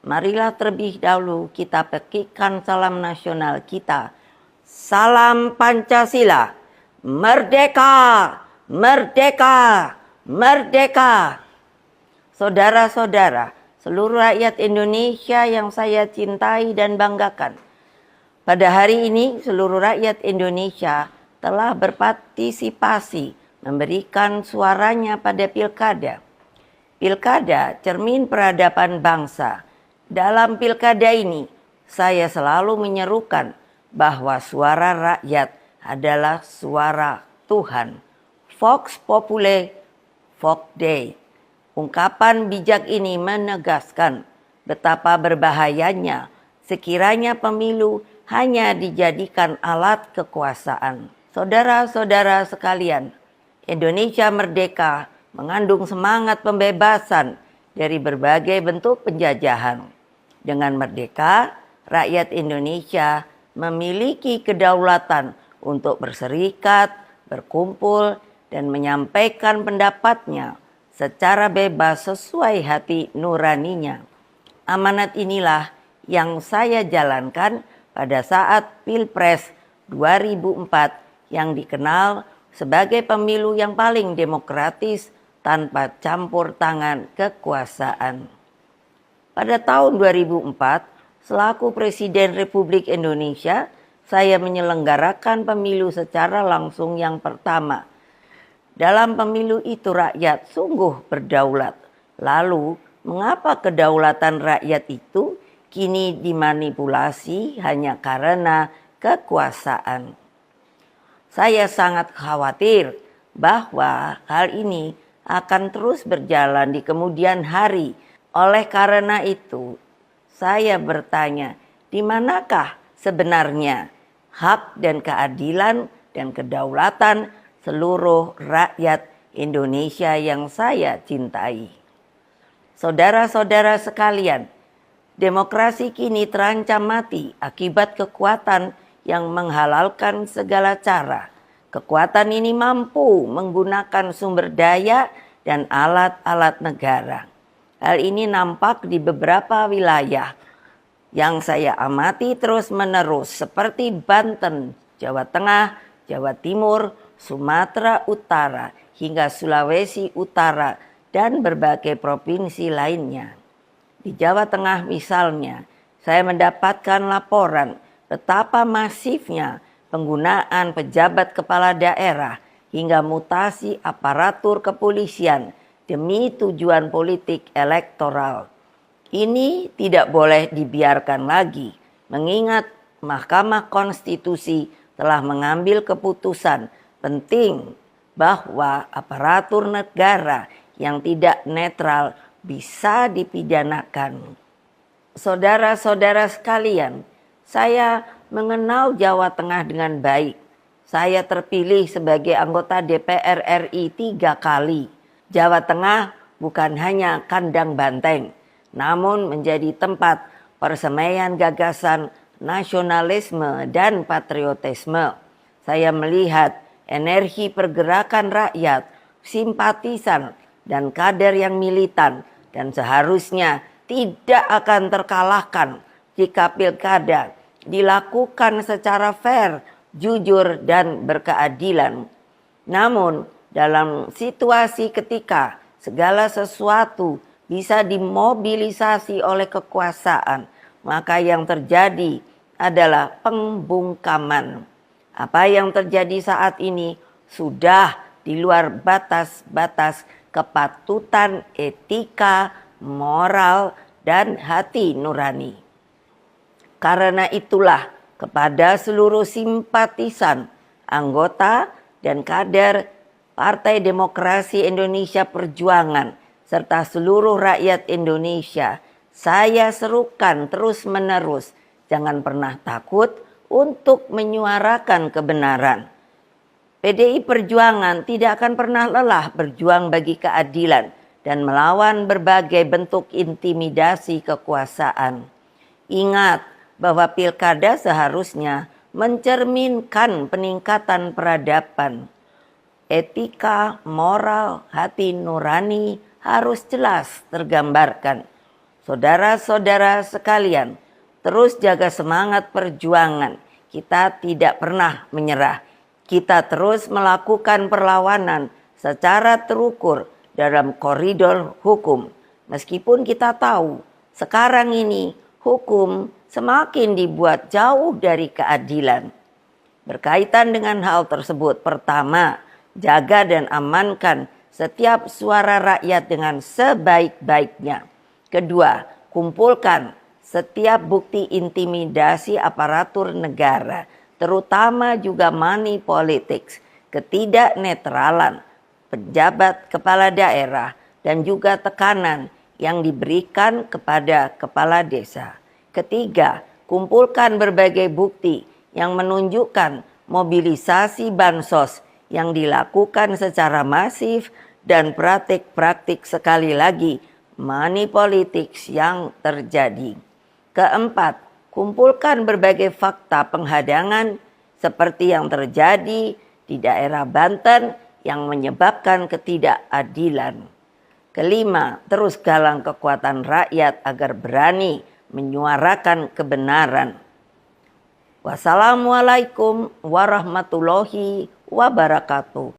marilah terlebih dahulu kita petikkan salam nasional kita. Salam Pancasila, merdeka, merdeka, merdeka. Saudara-saudara, seluruh rakyat Indonesia yang saya cintai dan banggakan. Pada hari ini seluruh rakyat Indonesia telah berpartisipasi memberikan suaranya pada pilkada. Pilkada cermin peradaban bangsa. Dalam pilkada ini saya selalu menyerukan bahwa suara rakyat adalah suara Tuhan. Vox Populi, Vox Dei. Ungkapan bijak ini menegaskan betapa berbahayanya sekiranya pemilu hanya dijadikan alat kekuasaan. Saudara-saudara sekalian, Indonesia merdeka mengandung semangat pembebasan dari berbagai bentuk penjajahan. Dengan merdeka, rakyat Indonesia memiliki kedaulatan untuk berserikat, berkumpul, dan menyampaikan pendapatnya secara bebas sesuai hati nuraninya. Amanat inilah yang saya jalankan pada saat Pilpres 2004 yang dikenal sebagai pemilu yang paling demokratis tanpa campur tangan kekuasaan. Pada tahun 2004, selaku Presiden Republik Indonesia, saya menyelenggarakan pemilu secara langsung yang pertama. Dalam pemilu itu rakyat sungguh berdaulat. Lalu, mengapa kedaulatan rakyat itu kini dimanipulasi hanya karena kekuasaan? Saya sangat khawatir bahwa hal ini akan terus berjalan di kemudian hari. Oleh karena itu, saya bertanya, di manakah sebenarnya hak dan keadilan dan kedaulatan seluruh rakyat Indonesia yang saya cintai? Saudara-saudara sekalian, demokrasi kini terancam mati akibat kekuatan yang menghalalkan segala cara. Kekuatan ini mampu menggunakan sumber daya dan alat-alat negara. Hal ini nampak di beberapa wilayah yang saya amati terus-menerus seperti Banten, Jawa Tengah, Jawa Timur, Sumatera Utara, hingga Sulawesi Utara, dan berbagai provinsi lainnya. Di Jawa Tengah misalnya, saya mendapatkan laporan betapa masifnya penggunaan pejabat kepala daerah hingga mutasi aparatur kepolisian demi tujuan politik elektoral. Ini tidak boleh dibiarkan lagi, mengingat Mahkamah Konstitusi telah mengambil keputusan penting bahwa aparatur negara yang tidak netral bisa dipidanakan. Saudara-saudara sekalian, saya mengenal Jawa Tengah dengan baik. Saya terpilih sebagai anggota DPR RI 3 kali. Jawa Tengah bukan hanya kandang banteng, namun menjadi tempat persemaian gagasan nasionalisme dan patriotisme. Saya melihat energi pergerakan rakyat, simpatisan, dan kader yang militan, dan seharusnya tidak akan terkalahkan jika pilkada dilakukan secara fair, jujur, dan berkeadilan. Namun, dalam situasi ketika segala sesuatu bisa dimobilisasi oleh kekuasaan, maka yang terjadi adalah pembungkaman. Apa yang terjadi saat ini sudah di luar batas-batas kepatutan etika, moral, dan hati nurani. Karena itulah kepada seluruh simpatisan, anggota, dan kader Partai Demokrasi Indonesia Perjuangan, serta seluruh rakyat Indonesia, saya serukan terus-menerus, jangan pernah takut untuk menyuarakan kebenaran. PDI Perjuangan tidak akan pernah lelah berjuang bagi keadilan dan melawan berbagai bentuk intimidasi kekuasaan. Ingat bahwa pilkada seharusnya mencerminkan peningkatan peradaban. Etika, moral, hati nurani harus jelas tergambarkan. Saudara-saudara sekalian, terus jaga semangat perjuangan. Kita tidak pernah menyerah. Kita terus melakukan perlawanan secara terukur dalam koridor hukum. Meskipun kita tahu sekarang ini hukum semakin dibuat jauh dari keadilan. Berkaitan dengan hal tersebut, pertama, jaga dan amankan setiap suara rakyat dengan sebaik-baiknya. Kedua, kumpulkan setiap bukti intimidasi aparatur negara, terutama juga money politics, ketidaknetralan pejabat kepala daerah, dan juga tekanan yang diberikan kepada kepala desa. Ketiga, kumpulkan berbagai bukti yang menunjukkan mobilisasi bansos yang dilakukan secara masif dan praktik-praktik sekali lagi money politics yang terjadi. Keempat, kumpulkan berbagai fakta penghadangan seperti yang terjadi di daerah Banten yang menyebabkan ketidakadilan. Kelima, terus galang kekuatan rakyat agar berani menyuarakan kebenaran. Wassalamualaikum warahmatullahi wabarakatuh.